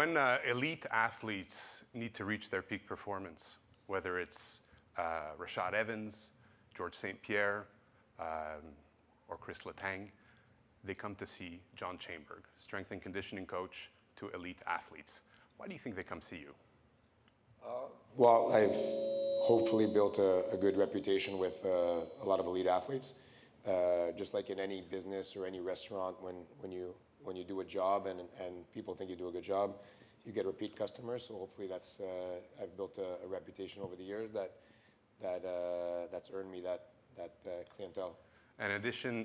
When elite athletes need to reach their peak performance, whether it's Rashad Evans, George St. Pierre, or Chris Letang, they come to see Jon Chaimberg, strength and conditioning coach to elite athletes. Why do you think they come see you? Well, I've hopefully built a good reputation with a lot of elite athletes. Just like in any business or any restaurant, when you do a job and people think you do a good job, you get repeat customers. So hopefully that's I've built a reputation over the years that's earned me that clientele. And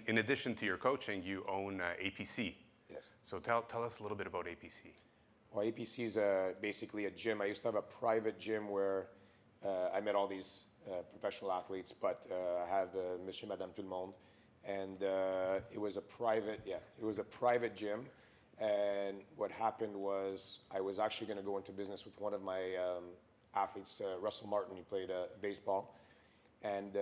in addition to your coaching, you own APC. Yes. So tell us a little bit about APC. Well, APC is basically a gym. I used to have a private gym where I met all these professional athletes, but I had Monsieur, Madame, tout le monde, and it was a private gym. And what happened was I was actually going to go into business with one of my athletes, Russell Martin. He played baseball, and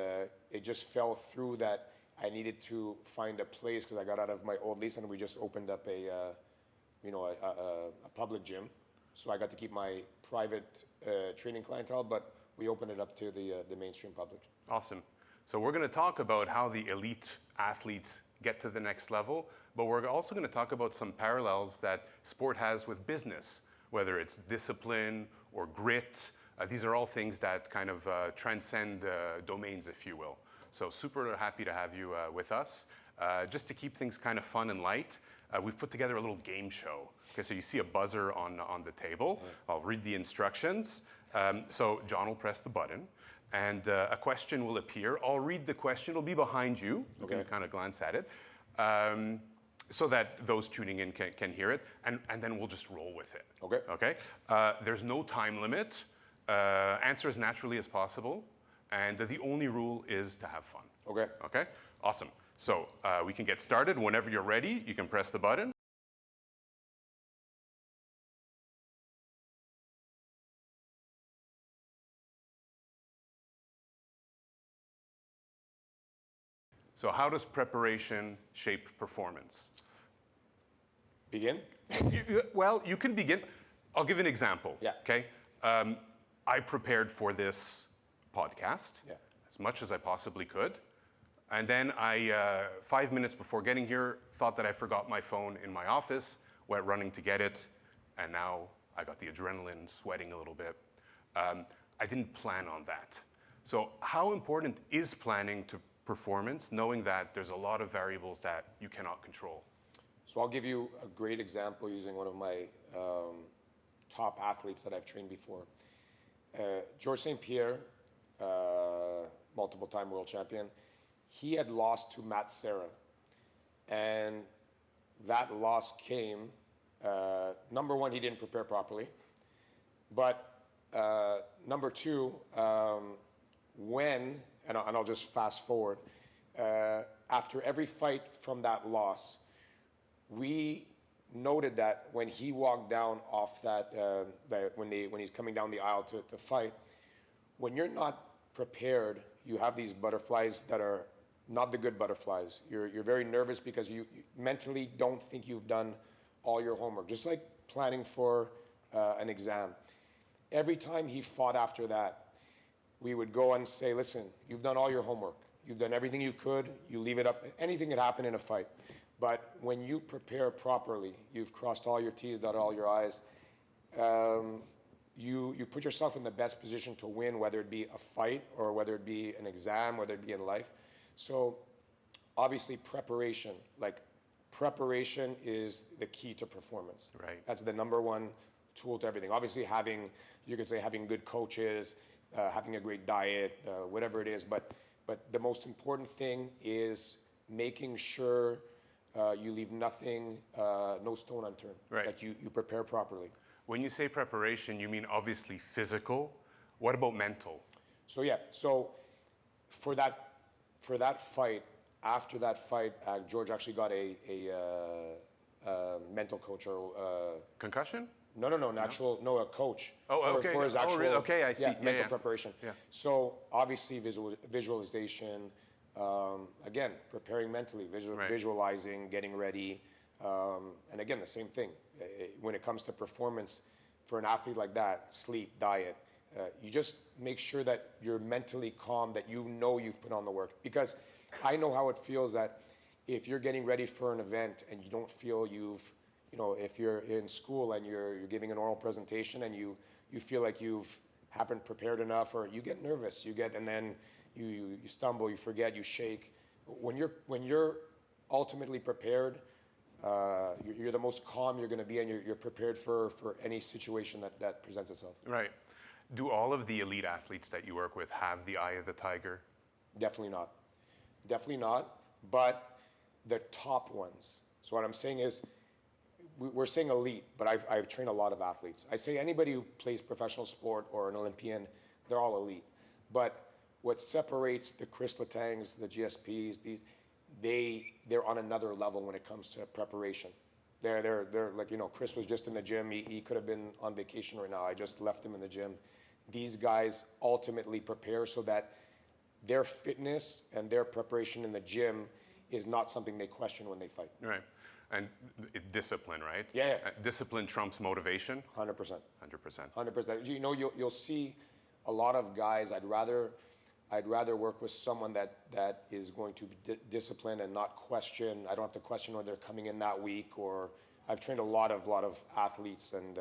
it just fell through that I needed to find a place because I got out of my old lease, and we just opened up a public gym. So I got to keep my private training clientele, but we opened it up to the mainstream public. Awesome. So we're going to talk about how the elite athletes get to the next level, but we're also going to talk about some parallels that sport has with business, whether it's discipline or grit. These are all things that kind of transcend domains, if you will. So super happy to have you with us. Just to keep things kind of fun and light, we've put together a little game show. Okay, so you see a buzzer on the table. I'll read the instructions. So John will press the button, and a question will appear. I'll read the question. It'll be behind you. You can kind of glance at it, so that those tuning in can hear it, and then we'll just roll with it. Okay. Okay. There's no time limit. Answer as naturally as possible, and the only rule is to have fun. Okay. Okay. Awesome. So we can get started. Whenever you're ready, you can press the button. So how does preparation shape performance? Begin? Well, you can begin. I'll give an example. Yeah. Okay. I prepared for this podcast as much as I possibly could. And then I, 5 minutes before getting here, thought that I forgot my phone in my office, went running to get it, and now I got the adrenaline, sweating a little bit. I didn't plan on that. So how important is planning to performance, knowing that there's a lot of variables that you cannot control? So I'll give you a great example using one of my top athletes that I've trained before. George St. Pierre, multiple-time world champion, he had lost to Matt Serra. And that loss came, number one, he didn't prepare properly. But number two, and I'll just fast forward, after every fight from that loss, we noted that when he walked down off when he's coming down the aisle to fight, when you're not prepared, you have these butterflies that are not the good butterflies. You're very nervous because you mentally don't think you've done all your homework, just like planning for an exam. Every time he fought after that, we would go and say, listen, you've done all your homework. You've done everything you could. You leave it up. Anything could happen in a fight. But when you prepare properly, you've crossed all your T's, dotted all your I's, you put yourself in the best position to win, whether it be a fight or whether it be an exam, whether it be in life. So obviously preparation is the key to performance. Right. That's the number one tool to everything. Obviously having good coaches, having a great diet, whatever it is, but the most important thing is making sure you leave nothing, no stone unturned. Right. That you prepare properly. When you say preparation, you mean obviously physical. What about mental? So yeah, so for that fight, after that fight, George actually got a mental coach or concussion? No, a coach. Okay. For his actual, really? Okay, I see. Mental preparation. Yeah. So obviously visualization, again, preparing mentally, visualizing, getting ready, And again, the same thing. When it comes to performance, for an athlete like that, sleep, diet, you just make sure that you're mentally calm, that you know you've put on the work. Because I know how it feels that if you're getting ready for an event and you don't feel if you're in school and you're giving an oral presentation and you feel like haven't prepared enough, or you get nervous, and then you stumble, you forget, you shake. When you're ultimately prepared, you're the most calm you're going to be, and you're prepared for any situation that presents itself. Right. Do all of the elite athletes that you work with have the eye of the tiger? Definitely not. Definitely not. But the top ones. So what I'm saying is, we're saying elite, but I've trained a lot of athletes. I say anybody who plays professional sport or an Olympian, they're all elite. But what separates the Chris Letangs, the GSPs, they're on another level when it comes to preparation. They're like, Chris was just in the gym. He could have been on vacation right now. I just left him in the gym. These guys ultimately prepare so that their fitness and their preparation in the gym is not something they question when they fight. Right. And discipline, right? Yeah. Discipline trumps motivation? 100%. 100%. 100%. You'll see a lot of guys, I'd rather work with someone that is going to be disciplined and not question. I don't have to question whether they're coming in that week. Or I've trained a lot of athletes, and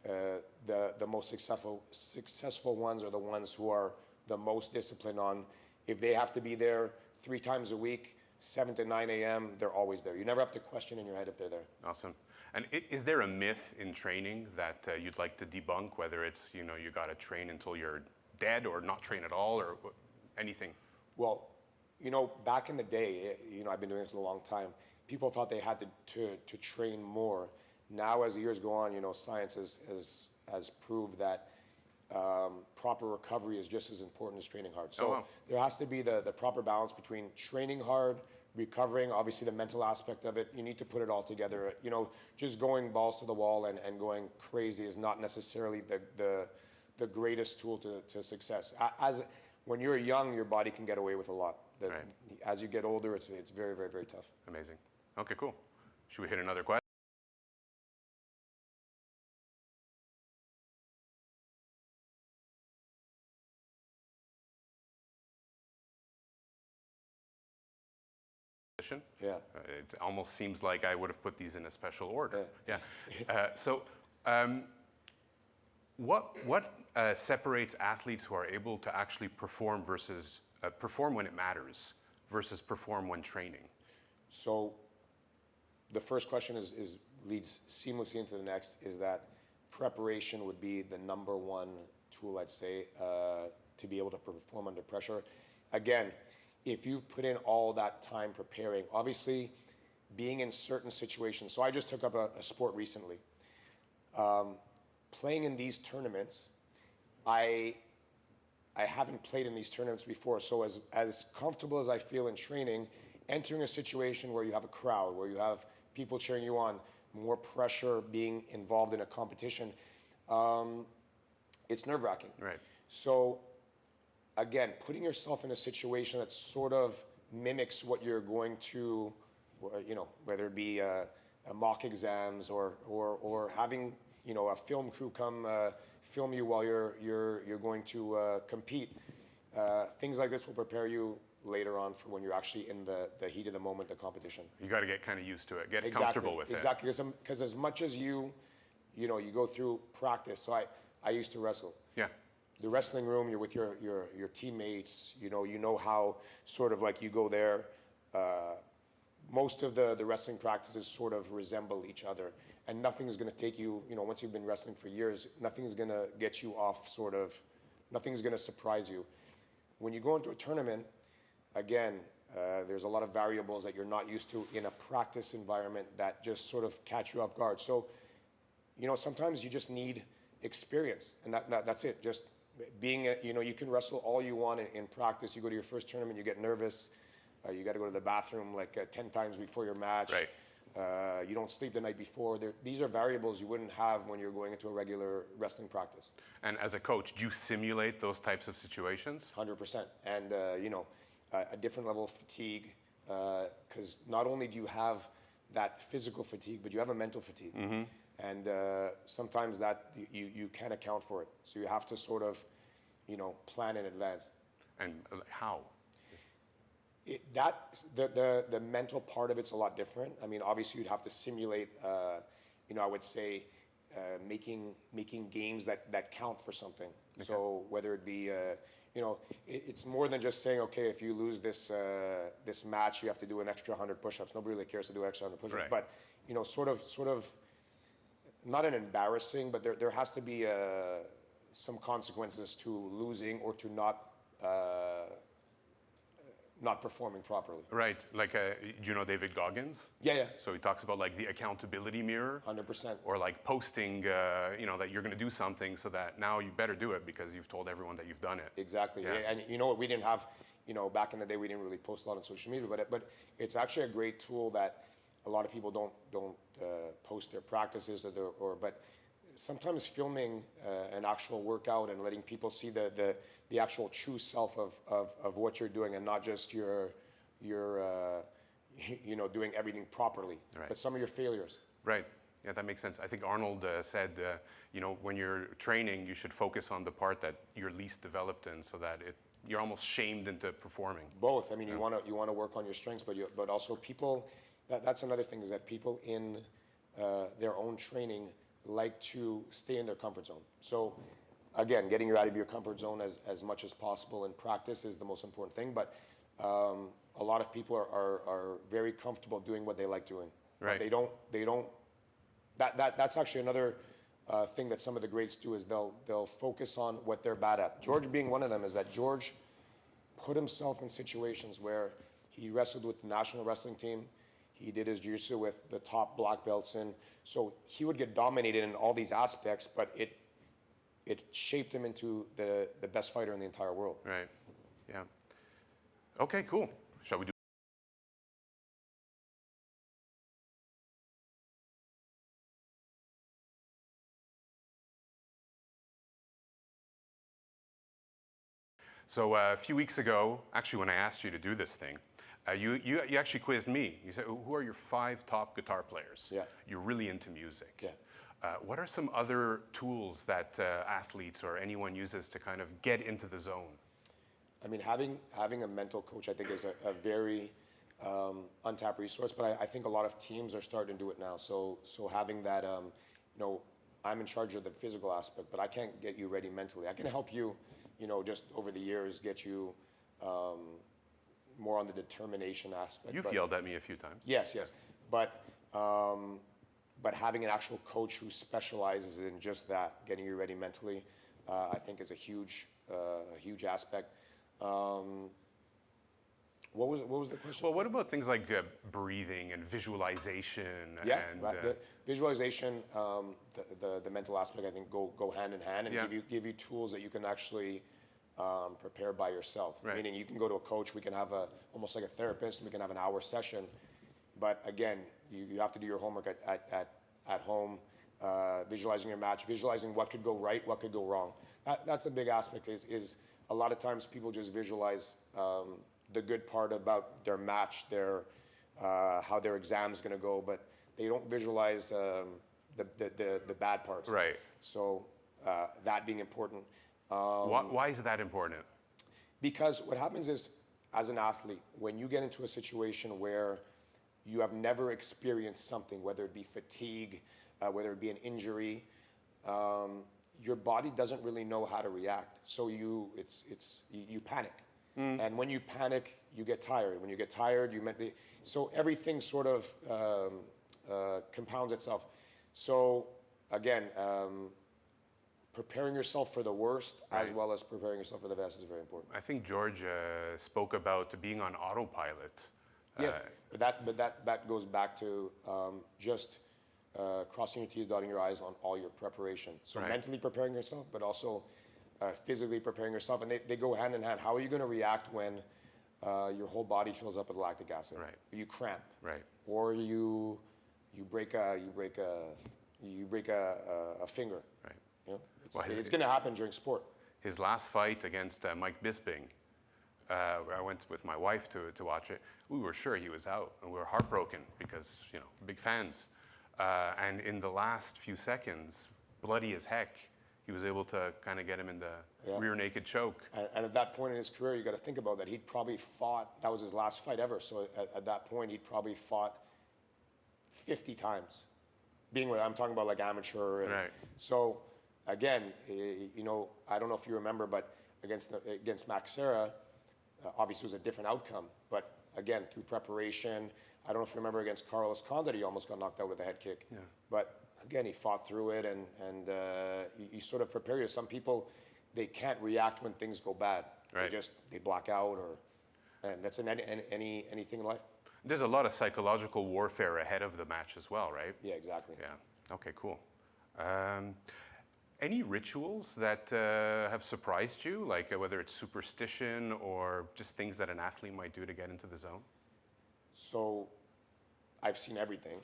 the most successful ones are the ones who are the most disciplined on, if they have to be there 3 times a week, 7 to 9 a.m., they're always there. You never have to question in your head if they're there. Awesome. And is there a myth in training that you'd like to debunk, whether it's, you got to train until you're dead, or not train at all, or anything? Well, back in the day, I've been doing this a long time, people thought they had to train more. Now, as the years go on, science has proved that proper recovery is just as important as training hard. So there has to be the proper balance between training hard, recovering, obviously the mental aspect of it. You need to put it all together. Just going balls to the wall and going crazy is not necessarily the greatest tool to success. When you're young, your body can get away with a lot. Right. As you get older, it's very, very, very tough. Amazing. Okay, cool. Should we hit another question? Yeah. It almost seems like I would have put these in a special order. Yeah. What separates athletes who are able to actually perform versus perform when it matters versus perform when training? So the first question leads seamlessly into the next, is that preparation would be the number one tool, I'd say, to be able to perform under pressure. Again, if you've put in all that time preparing, obviously being in certain situations. So I just took up a sport recently. Playing in these tournaments, I haven't played in these tournaments before. So as comfortable as I feel in training, entering a situation where you have a crowd, where you have people cheering you on, more pressure, being involved in a competition, it's nerve-wracking. Right. So again, putting yourself in a situation that sort of mimics what you're going to, whether it be mock exams or having, a film crew come film you while you're going to compete. Things like this will prepare you later on for when you're actually in the heat of the moment, the competition. You got to get kind of used to it, get comfortable with it. Exactly, because as much as you go through practice. So I used to wrestle. Yeah. The wrestling room, you're with your teammates, you know how sort of like you go there. Most of the wrestling practices sort of resemble each other, and nothing is going to take you, once you've been wrestling for years, nothing is going to get you off nothing's going to surprise you. When you go into a tournament, again, there's a lot of variables that you're not used to in a practice environment that just sort of catch you off guard. So, sometimes you just need experience, and that's it. Just being, you can wrestle all you want in practice. You go to your first tournament, you get nervous. You got to go to the bathroom like 10 times before your match. Right. You don't sleep the night before. These are variables you wouldn't have when you're going into a regular wrestling practice. And as a coach, do you simulate those types of situations? 100%. And, a different level of fatigue, because not only do you have that physical fatigue, but you have a mental fatigue. And sometimes that you can't account for it. So you have to sort of, plan in advance. And how? The mental part of it's a lot different. I mean, obviously you'd have to simulate, I would say, making games that count for something. Okay. So whether it be, it's more than just saying, okay, if you lose this match, you have to do an extra 100 push-ups. Nobody really cares to do extra 100 push-ups. Right. But sort of, not an embarrassing, but there has to be some consequences to losing or to not performing properly. Right, like, do you know David Goggins? Yeah. So he talks about like the accountability mirror. 100%. Or like posting, that you're going to do something so that now you better do it because you've told everyone that you've done it. Exactly. Yeah. And you know what, we didn't have, back in the day, we didn't really post a lot on social media, but it's actually a great tool that a lot of people don't post their practices but sometimes filming an actual workout and letting people see the actual true self of what you're doing and not just your doing everything properly, right. But some of your failures. Right. Yeah, that makes sense. I think Arnold said, when you're training, you should focus on the part that you're least developed in, so that you're almost shamed into performing. Both. I mean, you want to work on your strengths, but also people. That's another thing, is that people in their own training like to stay in their comfort zone. So again, getting you out of your comfort zone as much as possible in practice is the most important thing. But a lot of people are very comfortable doing what they like doing. Right. They don't. That's actually another thing that some of the greats do, is they'll focus on what they're bad at. George being one of them, is that George put himself in situations where he wrestled with the national wrestling team. He did his jiu-jitsu with the top black belts in. So he would get dominated in all these aspects, but it shaped him into the best fighter in the entire world. Right. Yeah. Okay, cool. Shall we do? So a few weeks ago, actually when I asked you to do this thing, you actually quizzed me. You said, who are your 5 top guitar players? Yeah. You're really into music. Yeah. What are some other tools that athletes or anyone uses to kind of get into the zone? I mean, having a mental coach, I think, is a very untapped resource, but I think a lot of teams are starting to do it now. So having that, I'm in charge of the physical aspect, but I can't get you ready mentally. I can help you, just over the years, get you more on the determination aspect. You've yelled at me a few times. Yes. But having an actual coach who specializes in just that, getting you ready mentally, I think is a huge aspect. What was the question? Well, what about things like breathing and visualization? Yeah, and, the visualization, the mental aspect, I think go hand in hand, and yeah. give you tools that you can actually prepare by yourself. Right. Meaning you can go to a coach, we can have almost like a therapist, we can have an hour session, but again, you have to do your homework at home, visualizing your match, visualizing what could go right, what could go wrong. That's a big aspect, is a lot of times people just visualize the good part about their match, how their exam's going to go, but they don't visualize the bad parts. Right. So that being important. Why is that important? Because what happens is, as an athlete, when you get into a situation where you have never experienced something, whether it be fatigue, whether it be an injury, your body doesn't really know how to react. So you panic. And when you panic, you get tired. When you get tired, so everything sort of compounds itself. So again, preparing yourself for the worst, right, as well as preparing yourself for the best, is very important. I think George spoke about being on autopilot. Yeah, but that goes back to just crossing your T's, dotting your I's on all your preparation. So right, mentally preparing yourself, but also physically preparing yourself, and they go hand in hand. How are you going to react when your whole body fills up with lactic acid? Right. You cramp. Right. Or you break a finger. Right. You know? It's going to happen during sport. His last fight against Mike Bisping, I went with my wife to watch it. We were sure he was out, and we were heartbroken because, you know, big fans. And in the last few seconds, bloody as heck, he was able to kind of get him in the rear naked choke. And at that point in his career, you got to think about that. He'd probably fought, that was his last fight ever. So at that point, he'd probably fought 50 times. I'm talking about like amateur. And Right. So again, you know, I don't know if you remember, but against Max Serra, obviously it was a different outcome. But again, through preparation, I don't know if you remember against Carlos Condit, he almost got knocked out with a head kick. Yeah. But again, he fought through it, and you sort of prepare yourself. Some people, they can't react when things go bad. Right. They black out, and that's in anything in life. There's a lot of psychological warfare ahead of the match as well, right? Yeah, exactly. Yeah. Okay, cool. Any rituals that have surprised you, like whether it's superstition or just things that an athlete might do to get into the zone? So, I've seen everything.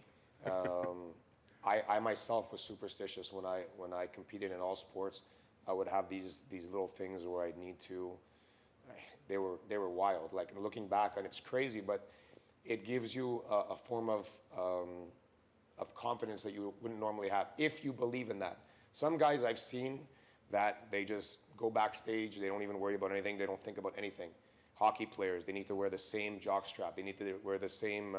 I myself was superstitious when I competed in all sports. I would have these little things where I'd need to. They were wild. Like looking back, and it's crazy, but it gives you a form of confidence that you wouldn't normally have if you believe in that. Some guys I've seen that they just go backstage, they don't even worry about anything, they don't think about anything. Hockey players, they need to wear the same jockstrap, they need to wear the same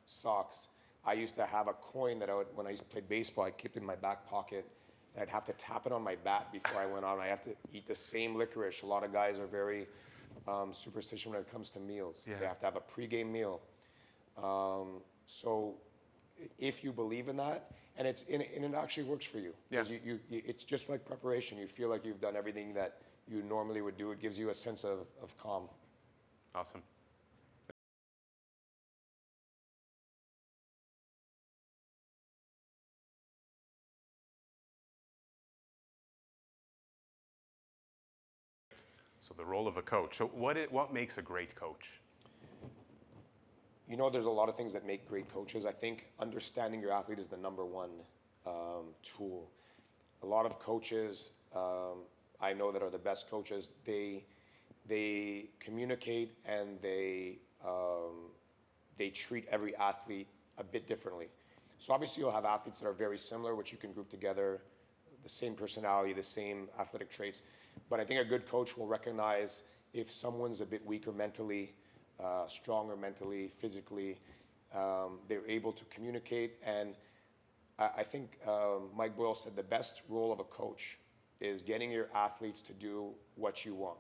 socks. I used to have a coin that when I used to play baseball, I'd keep it in my back pocket, and I'd have to tap it on my bat before I went on. I have to eat the same licorice. A lot of guys are very superstitious when it comes to meals. Yeah. They have to have a pregame meal. So if you believe in that, and it actually works for you. Yeah. It's just like preparation. You feel like you've done everything that you normally would do. It gives you a sense of calm. Awesome. So the role of a coach. So what makes a great coach? You know, there's a lot of things that make great coaches. I think understanding your athlete is the number one tool. A lot of coaches, I know that are the best coaches, they communicate and they treat every athlete a bit differently. So obviously you'll have athletes that are very similar, which you can group together, the same personality, the same athletic traits. But I think a good coach will recognize if someone's a bit weaker mentally, stronger mentally, physically, they're able to communicate. And I think Mike Boyle said the best role of a coach is getting your athletes to do what you want.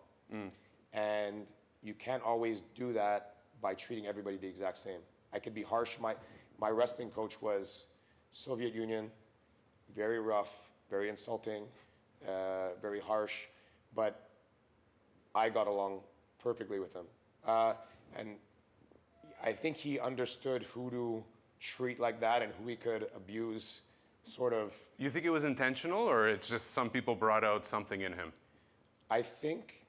And you can't always do that by treating everybody the exact same. I could be harsh. My wrestling coach was Soviet Union, very rough, very insulting, very harsh, but I got along perfectly with him. And I think he understood who to treat like that and who he could abuse, sort of. You think it was intentional, or it's just some people brought out something in him? I think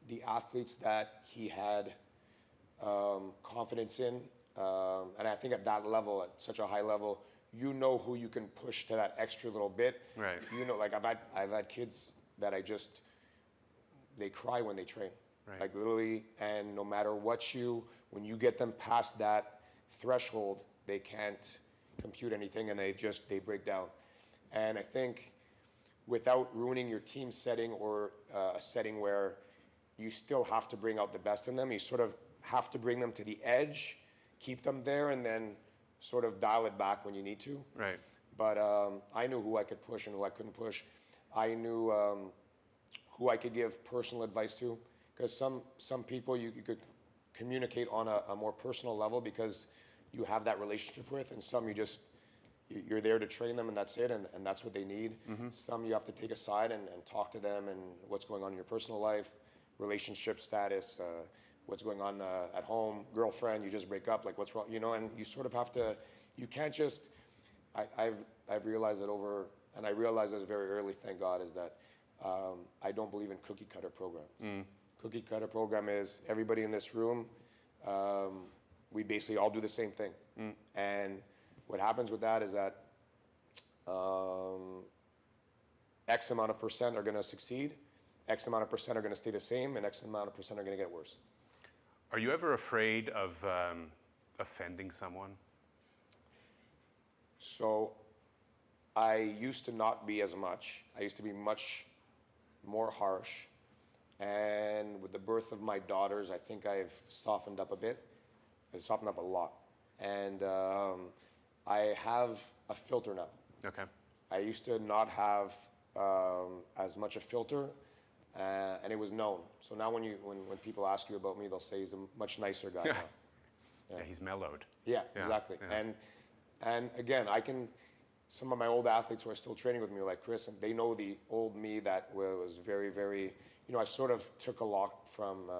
the athletes that he had confidence in, and I think at that level, at such a high level, you know who you can push to that extra little bit. Right. You know, like I've had kids that they cry when they train. Right. Like literally, and no matter when you get them past that threshold, they can't compute anything, and they break down. And I think without ruining your team setting or a setting where you still have to bring out the best in them, you sort of have to bring them to the edge, keep them there, and then sort of dial it back when you need to. Right. But I knew who I could push and who I couldn't push. I knew who I could give personal advice to, because some people you could communicate on a more personal level because you have that relationship with, and some you're there to train them and that's it, and that's what they need. Mm-hmm. Some you have to take aside and talk to them and what's going on in your personal life, relationship status, what's going on at home, girlfriend, you just break up, like what's wrong, and you sort of have to, you can't just, I've realized that and I realized this very early, thank God, is that I don't believe in cookie cutter programs. Cookie cutter program is everybody in this room, we basically all do the same thing. And what happens with that is that X amount of percent are going to succeed, X amount of percent are going to stay the same, and X amount of percent are going to get worse. Are you ever afraid of offending someone? So I used to not be as much. I used to be much more harsh. And with the birth of my daughters, I think I've softened up a bit. I've softened up a lot. And I have a filter now. Okay. I used to not have as much a filter, and it was known. So now when people ask you about me, they'll say he's a much nicer guy now. Yeah, he's mellowed. Yeah, Yeah, exactly. yeah. And again, some of my old athletes who are still training with me, like Chris, and they know the old me that was very, very, I sort of took a lot from,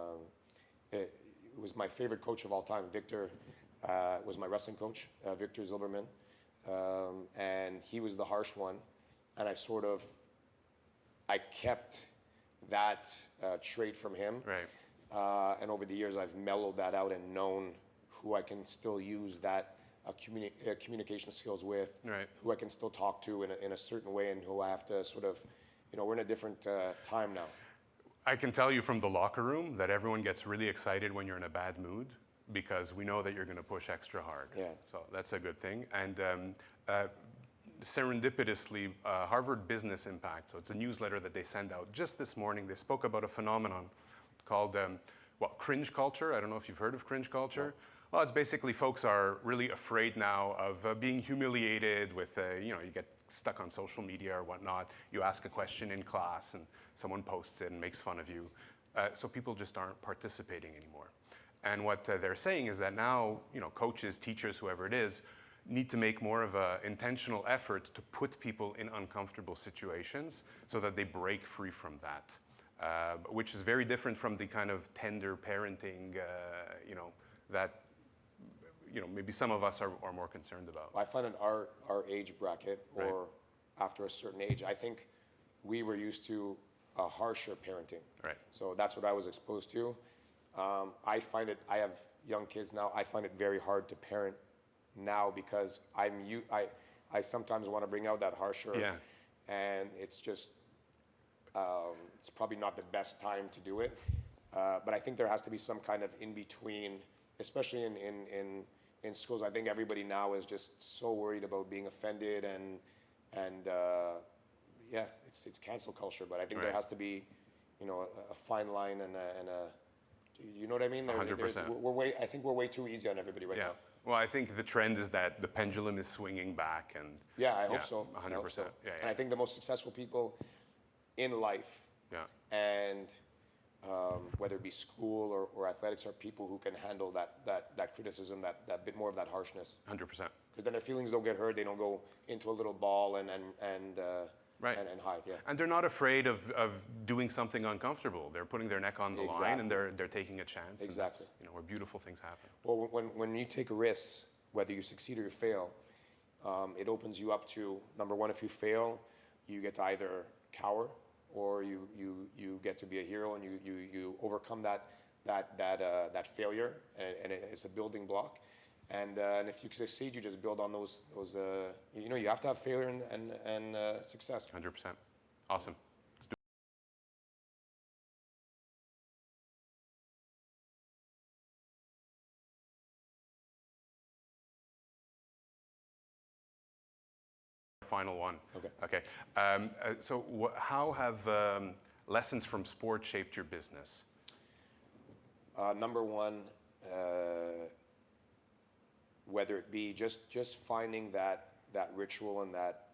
it was my favorite coach of all time. Victor was my wrestling coach, Victor Zilberman. And he was the harsh one. And I kept that trait from him. Right. And over the years, I've mellowed that out and known who I can still use that communication skills with, Right. who I can still talk to in a certain way, and who I have to sort of, we're in a different time now. I can tell you from the locker room that everyone gets really excited when you're in a bad mood because we know that you're going to push extra hard. Yeah. So that's a good thing. And serendipitously, Harvard Business Impact, so it's a newsletter that they send out. Just this morning, they spoke about a phenomenon called, cringe culture. I don't know if you've heard of cringe culture. Yeah. Well, it's basically folks are really afraid now of being humiliated with, you get stuck on social media or whatnot. You ask a question in class and someone posts it and makes fun of you. So people just aren't participating anymore. And what they're saying is that now, coaches, teachers, whoever it is, need to make more of an intentional effort to put people in uncomfortable situations so that they break free from that, which is very different from the kind of tender parenting, that maybe some of us are more concerned about. I find in our age bracket, or Right. after a certain age, I think we were used to a harsher parenting. Right. So that's what I was exposed to. I have young kids now, I find it very hard to parent now because I sometimes want to bring out that harsher. Yeah. And it's just, it's probably not the best time to do it. But I think there has to be some kind of in-between, especially in schools. I think everybody now is just so worried about being offended and yeah, it's cancel culture. But I think Right. there has to be, a fine line and a you know what I mean? 100%. I think we're way too easy on everybody right Yeah. now. Well, I think the trend is that the pendulum is swinging back, and Yeah, I hope so. 100%. I hope so. Yeah, And I think the most successful people in life, yeah. and whether it be school or athletics, are people who can handle that criticism, that bit more of that harshness. 100%. Because then their feelings don't get hurt. They don't go into a little ball and Right. and hide. Yeah. And they're not afraid of doing something uncomfortable. They're putting their neck on the line, and they're taking a chance. And Exactly. that's, where beautiful things happen. Well, when you take a risk, whether you succeed or you fail, it opens you up to, number one, if you fail, you get to either cower or you get to be a hero, and you overcome that failure, and it's a building block. And if you succeed, you just build on those. You have to have failure and success. 100%. Awesome. Let's do final one. Okay. So how have lessons from sport shaped your business? Number one, whether it be just finding that ritual and that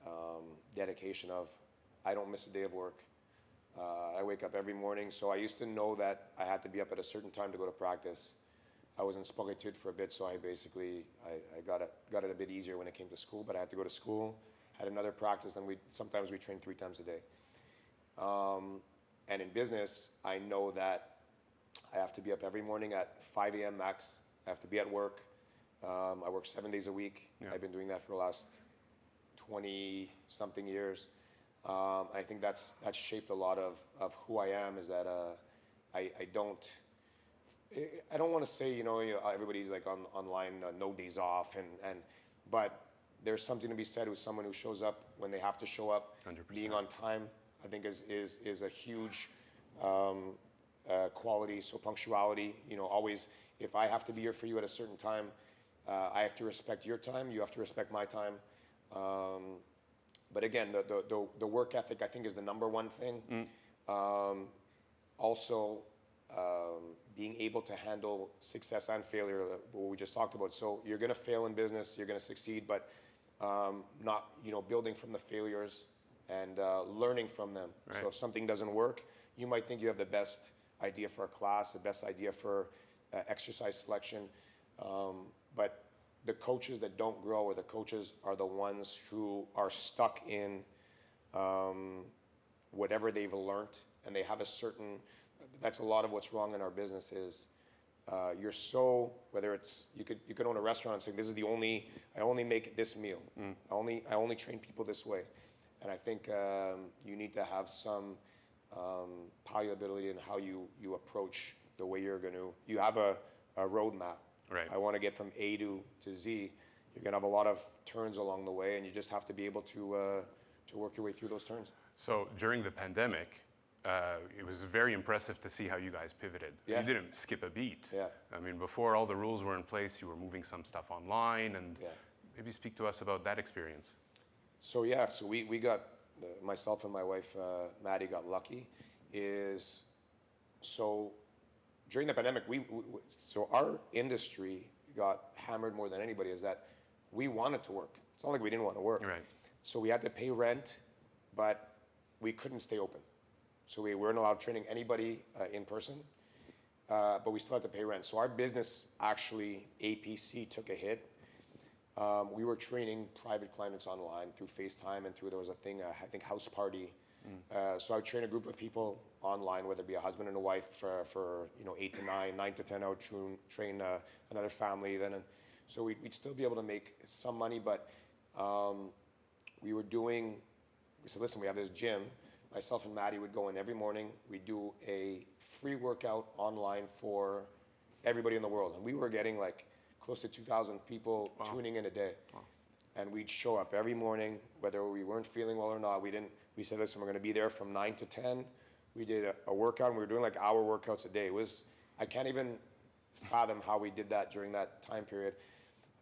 dedication of, I don't miss a day of work. I wake up every morning. So I used to know that I had to be up at a certain time to go to practice. I was in Sport-études for a bit, so I got it a bit easier when it came to school, but I had to go to school, had another practice, and sometimes we trained 3 times a day. And in business, I know that I have to be up every morning at 5 a.m. max. I have to be at work. I work 7 days a week. Yeah. I've been doing that for the last 20-something years. I think that's shaped a lot of who I am, is that I don't want to say, everybody's like online, no days off, but there's something to be said with someone who shows up when they have to show up. 100%. Being on time, I think is a huge quality. So punctuality, always, If I have to be here for you at a certain time, I have to respect your time. You have to respect my time. But again, the work ethic, I think, is the number one thing. Also, being able to handle success and failure, what we just talked about. So you're going to fail in business, you're going to succeed, but not, building from the failures and learning from them. Right. So if something doesn't work, you might think you have the best idea for a class, the best idea for exercise selection, but the coaches that don't grow, or the coaches are the ones who are stuck in whatever they've learned, and they have a certain, that's a lot of what's wrong in our business is you're so, whether it's, you could own a restaurant and say, this is I only make this meal. I only train people this way. And I think you need to have some pliability in how you approach the way you have a roadmap. Right. I want to get from A to Z. You're going to have a lot of turns along the way, and you just have to be able to work your way through those turns. So during the pandemic, it was very impressive to see how you guys pivoted. Yeah. You didn't skip a beat. Yeah. I mean, before all the rules were in place, you were moving some stuff online, and maybe speak to us about that experience. So yeah, so we got, myself and my wife, Maddie, got lucky. So during the pandemic, so our industry got hammered more than anybody, is that we wanted to work. It's not like we didn't want to work. Right. So we had to pay rent, but we couldn't stay open. So we weren't allowed training anybody in person, but we still had to pay rent. So our business, actually, APC, took a hit. We were training private clients online through FaceTime and through, there was a thing, I think, House Party. So I would train a group of people online, whether it be a husband and a wife for 8 to 9, 9 to 10, I would train another family. So we'd still be able to make some money, but we said, listen, we have this gym. Myself and Maddie would go in every morning. We'd do a free workout online for everybody in the world. And we were getting like close to 2,000 people tuning in a day. Wow. And we'd show up every morning, whether we weren't feeling well or not. We said, listen, we're going to be there from 9 to 10. We did a workout, and we were doing like hour workouts a day. I can't even fathom how we did that during that time period.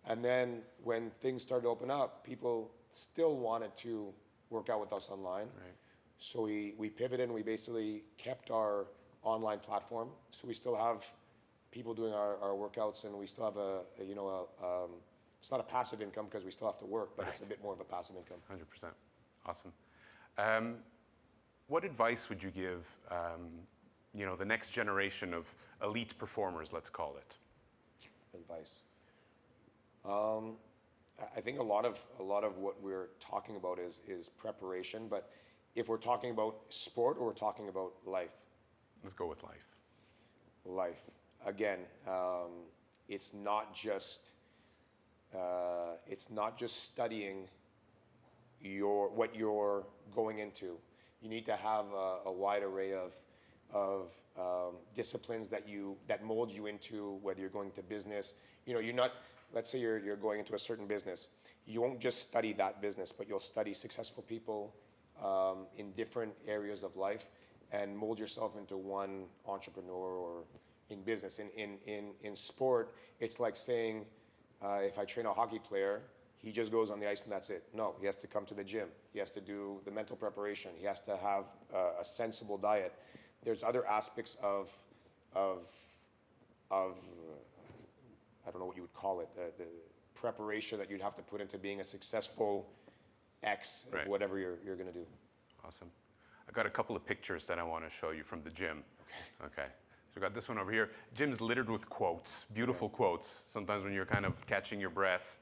And then when things started to open up, people still wanted to work out with us online. Right. So we pivoted, and we basically kept our online platform. So we still have people doing our workouts, and we still have it's not a passive income because we still have to work, but It's a bit more of a passive income. 100%. Awesome. What advice would you give, the next generation of elite performers, let's call it? Advice. I think a lot of what we're talking about is preparation, but if we're talking about sport or we're talking about life? Let's go with life. Life. Again, it's not just studying what you're going into. You need to have a wide array of disciplines that mold you into, whether you're going to business. You're not, let's say you're going into a certain business. You won't just study that business, but you'll study successful people in different areas of life and mold yourself into one entrepreneur. Or in business, in sport, it's like saying, if I train a hockey player, he just goes on the ice and that's it. No, he has to come to the gym. He has to do the mental preparation. He has to have a sensible diet. There's other aspects of I don't know what you would call it, the preparation that you'd have to put into being a successful X of Right. whatever you're going to do. Awesome. I got a couple of pictures that I want to show you from the gym. Okay. So I got this one over here. Gym's littered with quotes, beautiful quotes. Sometimes when you're kind of catching your breath,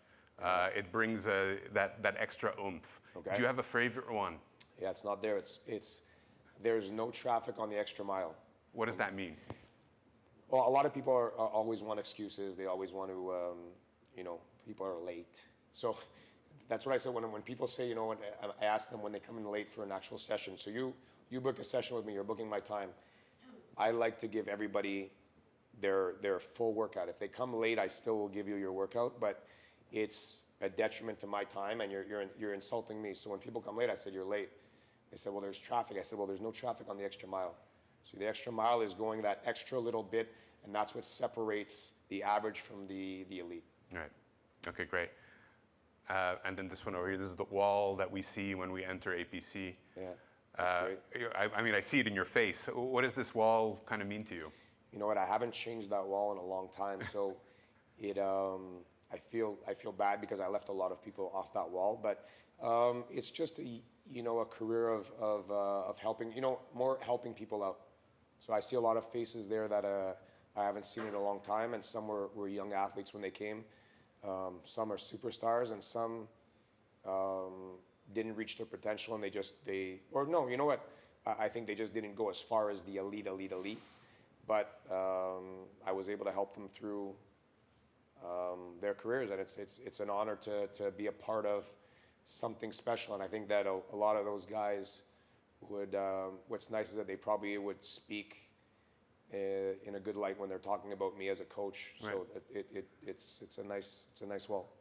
it brings that extra oomph. Okay. Do you have a favorite one? Yeah, it's not there. It's there's no traffic on the extra mile. What does that mean? Well, a lot of people always want excuses. They always want to, people are late. So that's what I said when people say, I ask them when they come in late for an actual session. So you book a session with me, you're booking my time. I like to give everybody their full workout. If they come late, I still will give you your workout, but it's a detriment to my time, and you're insulting me. So when people come late, I said, you're late. They said, well, there's traffic. I said, well, there's no traffic on the extra mile. So the extra mile is going that extra little bit, and that's what separates the average from the elite. Right. Okay, great. And then this one over here, this is the wall that we see when we enter APC. Yeah, that's great. I mean, I see it in your face. What does this wall kind of mean to you? You know what? I haven't changed that wall in a long time, so it. I feel bad because I left a lot of people off that wall, but it's just a career of helping, more helping people out. So I see a lot of faces there that I haven't seen in a long time, and some were young athletes when they came. Some are superstars, and some didn't reach their potential, and I think they just didn't go as far as the elite. But I was able to help them through their careers, and it's an honor to be a part of something special. And I think that a lot of those guys would. What's nice is that they probably would speak in a good light when they're talking about me as a coach. Right. So it's a nice wall.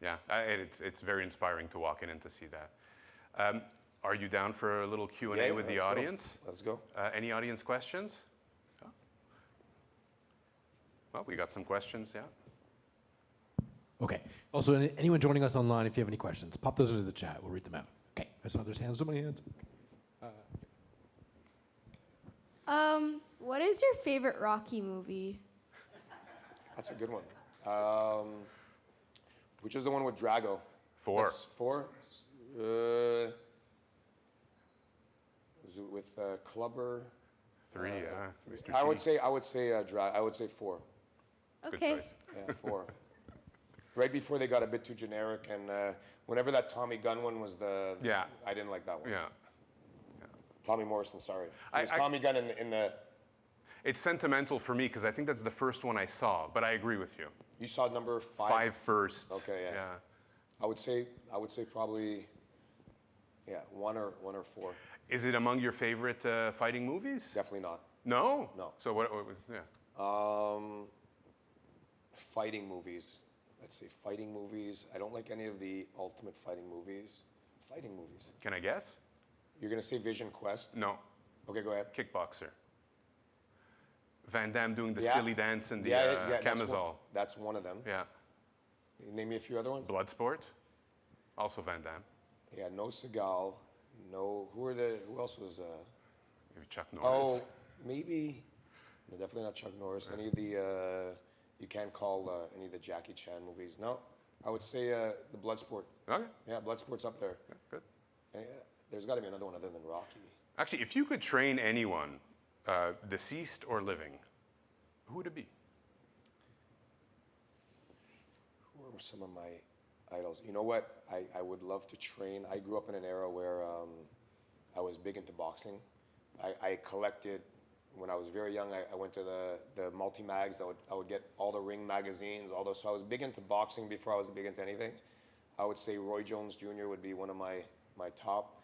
Yeah. It's very inspiring to walk in and to see that. Are you down for a little Q&A with the audience? Let's go. Any audience questions? Oh. Well, we got some questions, yeah. Okay. Also, anyone joining us online, if you have any questions, pop those into the chat. We'll read them out. Okay. I saw there's hands. So many hands. What is your favorite Rocky movie? That's a good one. Which is the one with Drago? 4. That's 4. Was it with Clubber? 3, Mr. T. I would say 4. Good Okay. choice. Yeah, 4. Right before they got a bit too generic, and whenever that Tommy Gunn one was Yeah. I didn't like that one. Yeah. Tommy Morrison, sorry. It was I- Tommy Gunn in the. It's sentimental for me because I think that's the first one I saw, but I agree with you. You saw number 5. 5 first. Okay, yeah. I would say probably, 1 or 4. Is it among your favorite fighting movies? Definitely not. No? No. So what yeah. Fighting movies. Let's see, fighting movies. I don't like any of the Ultimate Fighting movies. Fighting movies. Can I guess? You're gonna say Vision Quest? No. Okay, go ahead. Kickboxer. Van Damme doing the Yeah. silly dance in the camisole. That's one of them. Yeah. Name me a few other ones. Bloodsport. Also Van Damme. Yeah, no Seagal. No. Who else was? Maybe Chuck Norris. Oh, maybe. No, definitely not Chuck Norris. Any of the. You can't call any of the Jackie Chan movies. No. I would say the Bloodsport. Okay. Yeah, Bloodsport's up there. Yeah, good. And, there's got to be another one other than Rocky. Actually, if you could train anyone, deceased or living, who would it be? Who were some of my idols? You know what? I would love to train. I grew up in an era where I was big into boxing. I collected, when I was very young, I went to the multi-mags. I would get all the Ring magazines, all those. So I was big into boxing before I was big into anything. I would say Roy Jones Jr. would be one of my top.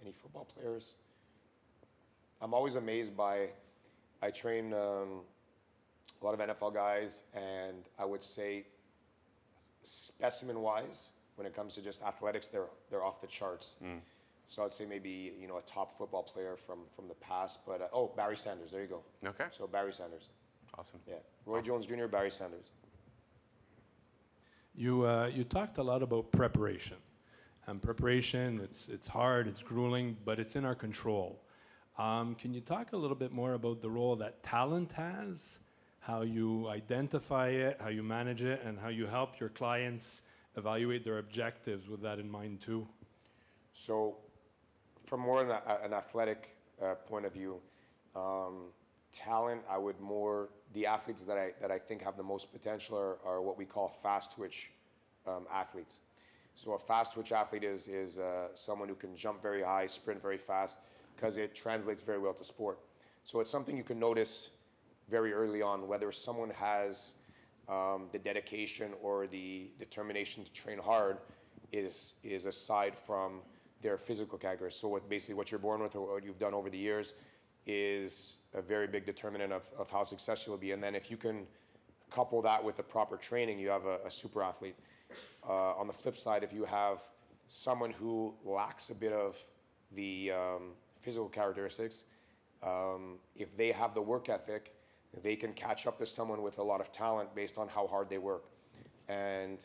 Any football players? I'm always amazed by, I train a lot of NFL guys, and I would say specimen-wise, when it comes to just athletics, they're off the charts. So I'd say maybe a top football player from the past, but Barry Sanders, there you go. Okay. So Barry Sanders. Awesome. Yeah, Roy Jones Jr., Barry Sanders. You talked a lot about preparation. And preparation, it's hard, it's grueling, but it's in our control. Can you talk a little bit more about the role that talent has, how you identify it, how you manage it, and how you help your clients evaluate their objectives with that in mind too? So from more an athletic point of view, talent, the athletes that I think have the most potential are what we call fast twitch athletes. So a fast twitch athlete is someone who can jump very high, sprint very fast, because it translates very well to sport. So it's something you can notice very early on, whether someone has the dedication or the determination to train hard is aside from their physical categories. So basically what you're born with or what you've done over the years is a very big determinant of how successful you'll be. And then if you can couple that with the proper training, you have a super athlete. On the flip side, if you have someone who lacks a bit of the physical characteristics, if they have the work ethic, they can catch up to someone with a lot of talent based on how hard they work. And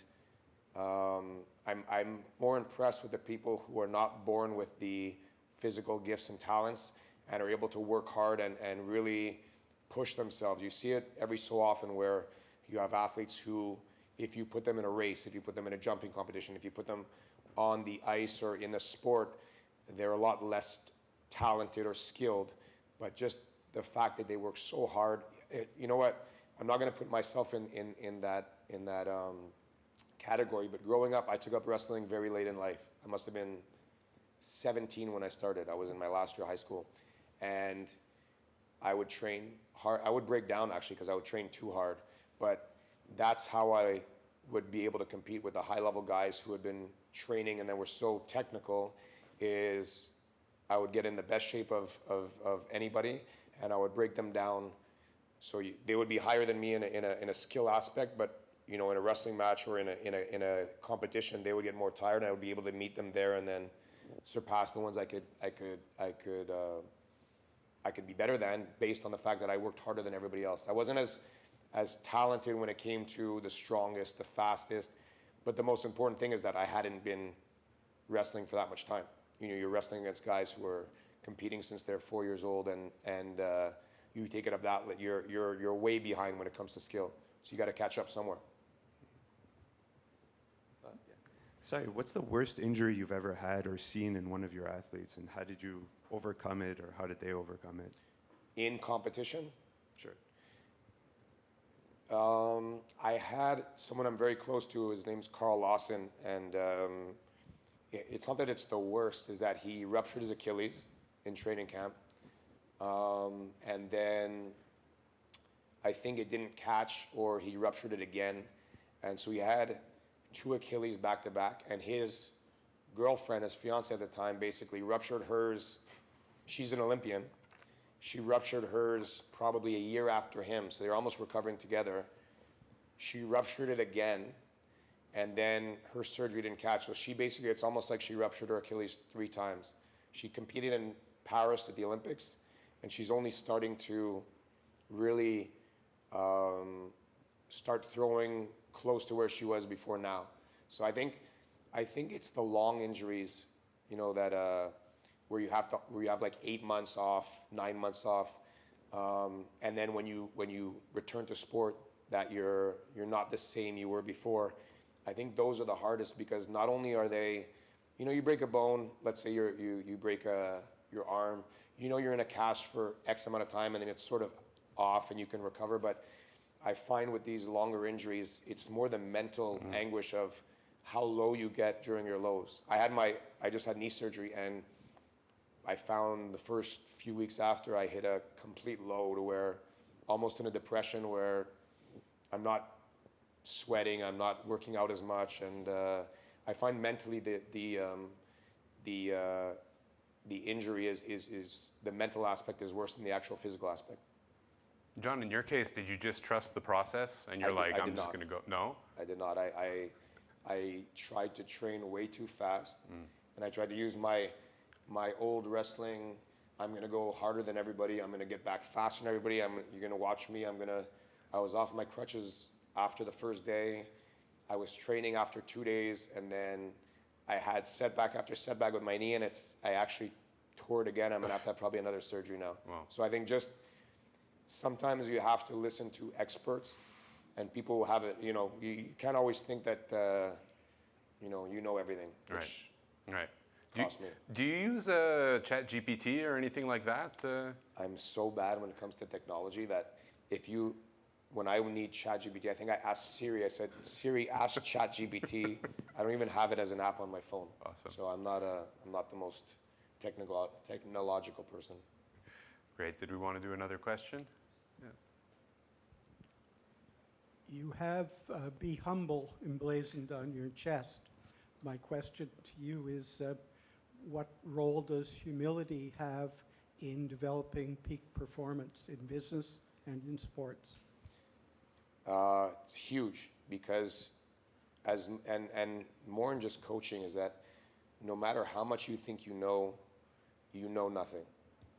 I'm more impressed with the people who are not born with the physical gifts and talents and are able to work hard and really push themselves. You see it every so often where you have athletes who, if you put them in a race, if you put them in a jumping competition, if you put them on the ice or in a sport, they're a lot less talented or skilled, but just the fact that they work so hard, you know what? I'm not going to put myself in that category, but growing up, I took up wrestling very late in life. I must have been 17 when I started. I was in my last year of high school, and I would train hard. I would break down actually because I would train too hard, but that's how I would be able to compete with the high-level guys who had been training and then were so technical. Is I would get in the best shape of anybody, and I would break them down. So they would be higher than me in a skill aspect, but you know, in a wrestling match or in a competition, they would get more tired, and I would be able to meet them there and then surpass the ones I could be better than based on the fact that I worked harder than everybody else. I wasn't as talented when it came to the strongest, the fastest, but the most important thing is that I hadn't been wrestling for that much time. You know, you're wrestling against guys who are competing since they're 4 years old, and you take it up that you're way behind when it comes to skill. So you got to catch up somewhere. Sorry, what's the worst injury you've ever had or seen in one of your athletes, and how did you overcome it, or how did they overcome it? In competition? Sure. I had someone I'm very close to. His name's Carl Lawson, and it's not that it's the worst. Is that he ruptured his Achilles in training camp, and then I think it didn't catch, or he ruptured it again, and so he had 2 Achilles back to back, and his girlfriend, his fiance at the time, basically ruptured hers. She's an Olympian. She ruptured hers probably a year after him, so they're almost recovering together. She ruptured it again, and then her surgery didn't catch. So she basically, it's almost like she ruptured her Achilles 3 times. She competed in Paris at the Olympics, and she's only starting to really start throwing close to where she was before now. So I think it's the long injuries, you know, that where you have like 8 months off, 9 months off, and then when you return to sport, that you're not the same you were before. I think those are the hardest, because not only are they, you know, you break a bone, let's say you break your arm, you know, you're in a cast for X amount of time, and then it's sort of off and you can recover. But I find with these longer injuries, it's more the mental anguish of how low you get during your lows. I just had knee surgery, and I found the first few weeks after I hit a complete low to where almost in a depression, where I'm not sweating, I'm not working out as much, and I find mentally the injury is the mental aspect is worse than the actual physical aspect. John, in your case, did you just trust the process and you're I'm just going to go? No? I did not. I tried to train way too fast, and I tried to use my old wrestling. I'm going to go harder than everybody. I'm going to get back faster than everybody. You're going to watch me. I was off my crutches after the first day. I was training after 2 days, and then I had setback after setback with my knee, and I actually tore it again. I'm going to have probably another surgery now. Wow. So I think just sometimes you have to listen to experts and people who have it. You know, you can't always think that you know everything. Right. Cost me. Do you use ChatGPT or anything like that? I'm so bad when it comes to technology that when I need ChatGPT, I think I asked Siri. I said, Siri, ask ChatGPT. I don't even have it as an app on my phone. Awesome. So I'm not the most technological person. Great. Did we want to do another question? Yeah. You have be humble emblazoned on your chest. My question to you is, what role does humility have in developing peak performance in business and in sports? It's huge, because and more than just coaching, is that no matter how much you think you know, you know nothing.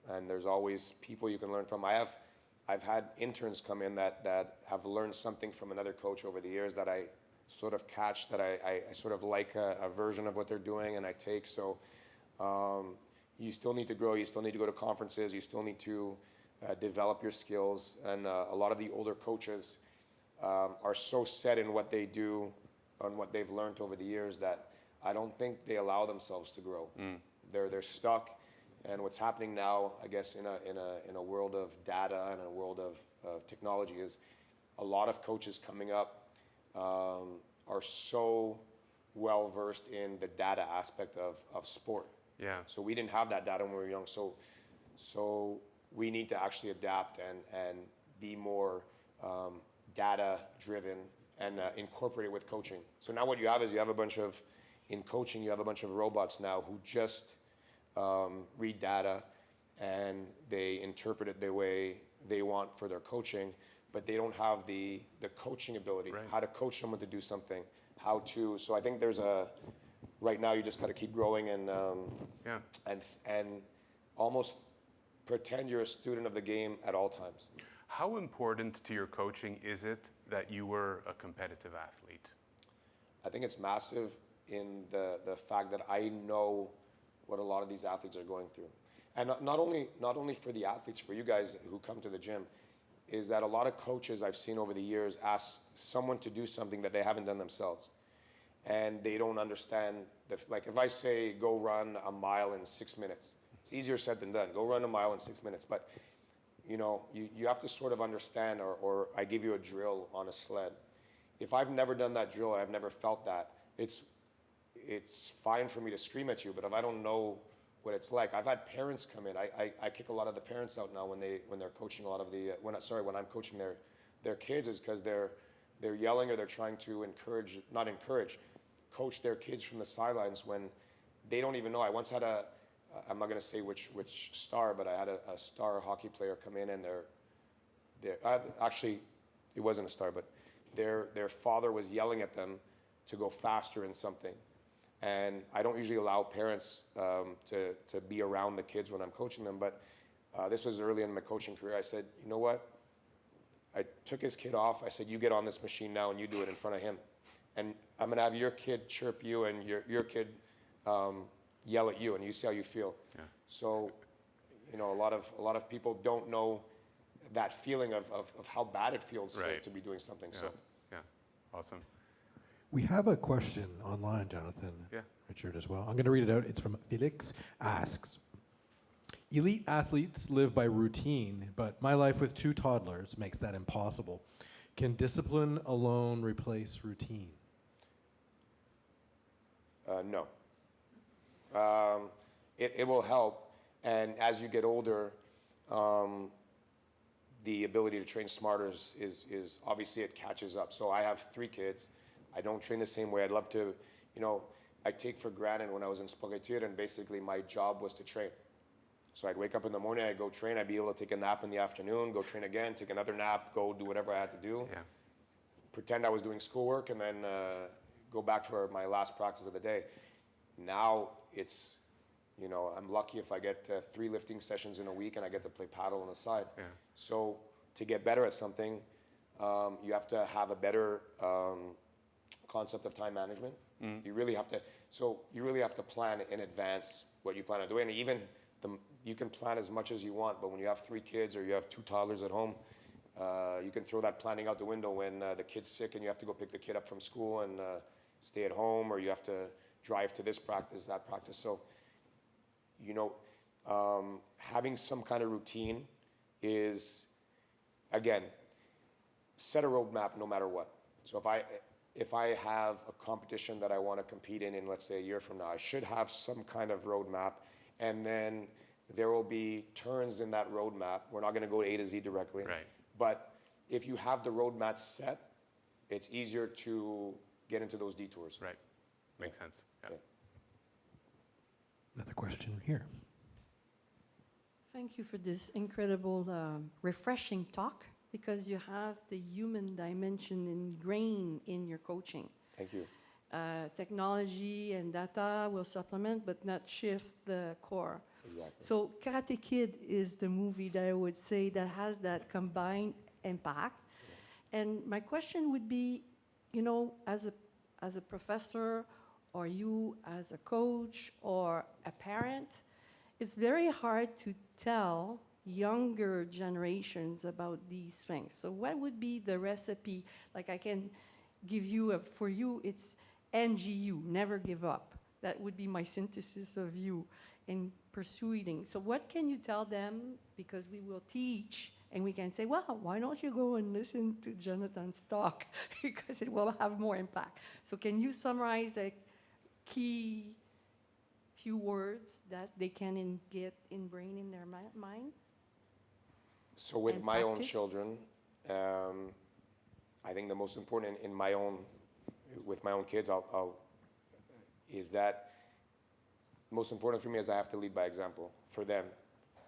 And there's always people you can learn from. I've had interns come in that have learned something from another coach over the years that I sort of catch, that I sort of like a version of what they're doing and I take. So you still need to grow, you still need to go to conferences, you still need to develop your skills. And a lot of the older coaches are so set in what they do, on what they've learned over the years, that I don't think they allow themselves to grow. They're stuck. And what's happening now, I guess, in a world of data and a world of technology, is a lot of coaches coming up are so well versed in the data aspect of sport. Yeah. So we didn't have that data when we were young. So we need to actually adapt and be more data driven and incorporate it with coaching. So now what you have is in coaching, you have a bunch of robots now who just read data and they interpret it the way they want for their coaching, but they don't have the coaching ability, Right. how to coach someone to do something, so I think right now you just got to keep growing and almost pretend you're a student of the game at all times. How important to your coaching is it that you were a competitive athlete? I think it's massive in the fact that I know what a lot of these athletes are going through. And not only for the athletes, for you guys who come to the gym, is that a lot of coaches I've seen over the years ask someone to do something that they haven't done themselves. And they don't understand, like if I say, go run a mile in 6 minutes, it's easier said than done. Go run a mile in 6 minutes. But you have to sort of understand, or I give you a drill on a sled. If I've never done that drill, I've never felt that, it's fine for me to scream at you, but if I don't know what it's like, I've had parents come in. I kick a lot of the parents out now when they're coaching a lot of when I'm coaching their kids, is because they're yelling or they're trying to coach their kids from the sidelines when they don't even know. I once had I'm not going to say which star, but I had a star hockey player come in, and actually it wasn't a star, but their father was yelling at them to go faster in something. And I don't usually allow parents to be around the kids when I'm coaching them, but this was early in my coaching career. I said, you know what? I took his kid off. I said, you get on this machine now and you do it in front of him. And I'm going to have your kid chirp you and your kid yell at you, and you see how you feel. Yeah. So, a lot of people don't know that feeling of how bad it feels Right. to be doing something. Yeah. So. Yeah. Awesome. We have a question online, Jonathan. Yeah. Richard as well. I'm going to read it out. It's from Felix. Asks, elite athletes live by routine, but my life with 2 toddlers makes that impossible. Can discipline alone replace routine? No. It will help, and as you get older, the ability to train smarter is obviously, it catches up. So I have 3 kids. I don't train the same way. I'd love to, I take for granted when I was in Sport-Études, and basically my job was to train. So I'd wake up in the morning, I'd go train, I'd be able to take a nap in the afternoon, go train again, take another nap, go do whatever I had to do. Yeah. Pretend I was doing schoolwork, and then go back for my last practice of the day. Now it's, I'm lucky if I get 3 lifting sessions in a week and I get to play paddle on the side. Yeah. So to get better at something, you have to have a better concept of time management. You really have to plan in advance what you plan on doing. And even you can plan as much as you want, but when you have 3 kids or you have 2 toddlers at home, you can throw that planning out the window when the kid's sick and you have to go pick the kid up from school and stay at home, or you have to drive to this practice, that practice. So, having some kind of routine is, again, set a roadmap no matter what. So if I have a competition that I want to compete in, let's say a year from now, I should have some kind of roadmap, and then there will be turns in that roadmap. We're not going to go A to Z directly. Right. But if you have the roadmap set, it's easier to get into those detours. Right. Makes sense. Yeah. Yeah. Another question here. Thank you for this incredible, refreshing talk, because you have the human dimension ingrained in your coaching. Thank you. Technology and data will supplement, but not shift the core. Exactly. So Karate Kid is the movie that I would say that has that combined impact. And my question would be, you know, as a professor, or you as a coach or a parent, it's very hard to tell younger generations about these things. So what would be the recipe? Like I can give you, for you, it's NGU, never give up. That would be my synthesis of you in pursuing. So what can you tell them? Because we will teach and we can say, well, why don't you go and listen to Jonathan's talk? Because it will have more impact. So can you summarize a key few words that they can get ingrained in their mind? So with And my own practice? children, I think the most important with my own kids, is that most important for me is I have to lead by example for them.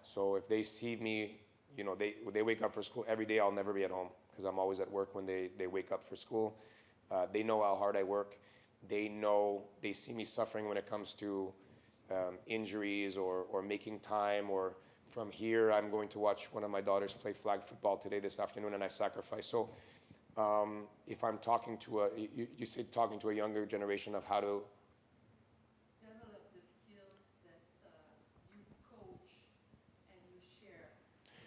So if they see me, you know, they wake up for school every day, I'll never be at home because I'm always at work when they wake up for school. They know how hard I work. They see me suffering when it comes to injuries or making time, or from here, I'm going to watch one of my daughters play flag football this afternoon, and I sacrifice. So if I'm talking to you said talking to a younger generation of how to Develop the skills that you coach and you share.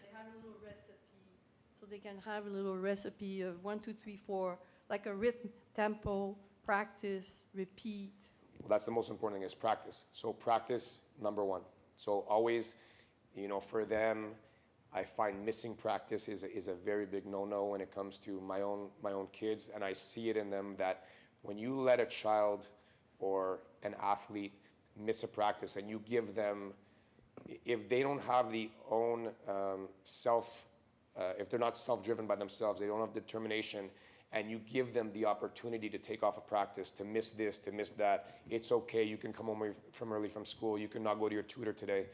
They have a little recipe, so they can have a little recipe of 1, 2, 3, 4, like a rhythm, tempo, practice, repeat. Well, that's the most important thing is practice. So practice, number one. So always, you know, for them, I find missing practice is a very big no-no when it comes to my own kids, and I see it in them that when you let a child or an athlete miss a practice and you give them, if they don't have the own if they're not self-driven by themselves, they don't have determination, and you give them the opportunity to take off a practice, to miss this, to miss that, it's okay, you can come home from early from school, you can not go to your tutor today.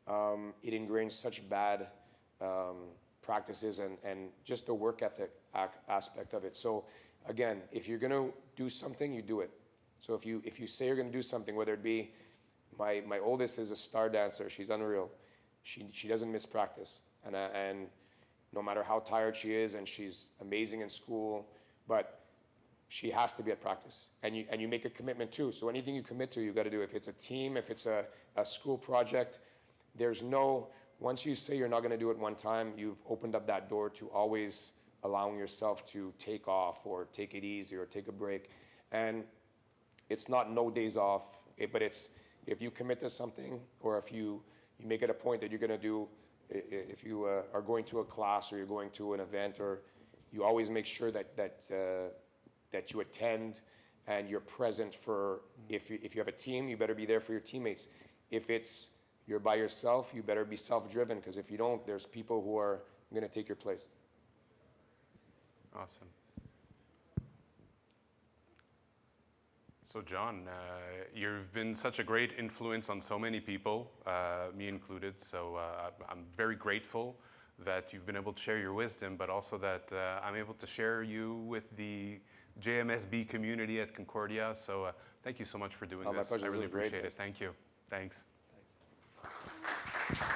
It ingrains such bad practices and just the work ethic aspect of it. So again, if you're gonna do something, you do it. So if you say you're gonna do something, whether it be, my oldest is a star dancer, she's unreal. She doesn't miss practice, and no matter how tired she is, and she's amazing in school, but she has to be at practice, and you make a commitment too. So anything you commit to, you got to do. If it's a team, if it's a school project, once you say you're not going to do it one time, you've opened up that door to always allowing yourself to take off or take it easy or take a break. And it's not no days off, but it's if you commit to something, or if you make it a point that you're going to do, if you are going to a class or you're going to an event, or you always make sure that you attend and you're present for, if you have a team, you better be there for your teammates. If you're by yourself, you better be self-driven, because if you don't, there's people who are going to take your place. Awesome. So Jon, you've been such a great influence on so many people, me included, so I'm very grateful that you've been able to share your wisdom, but also that I'm able to share you with the JMSB community at Concordia. So thank you so much for doing My this. pleasure. I really This was great. appreciate it. Thank you. Thanks. Thanks.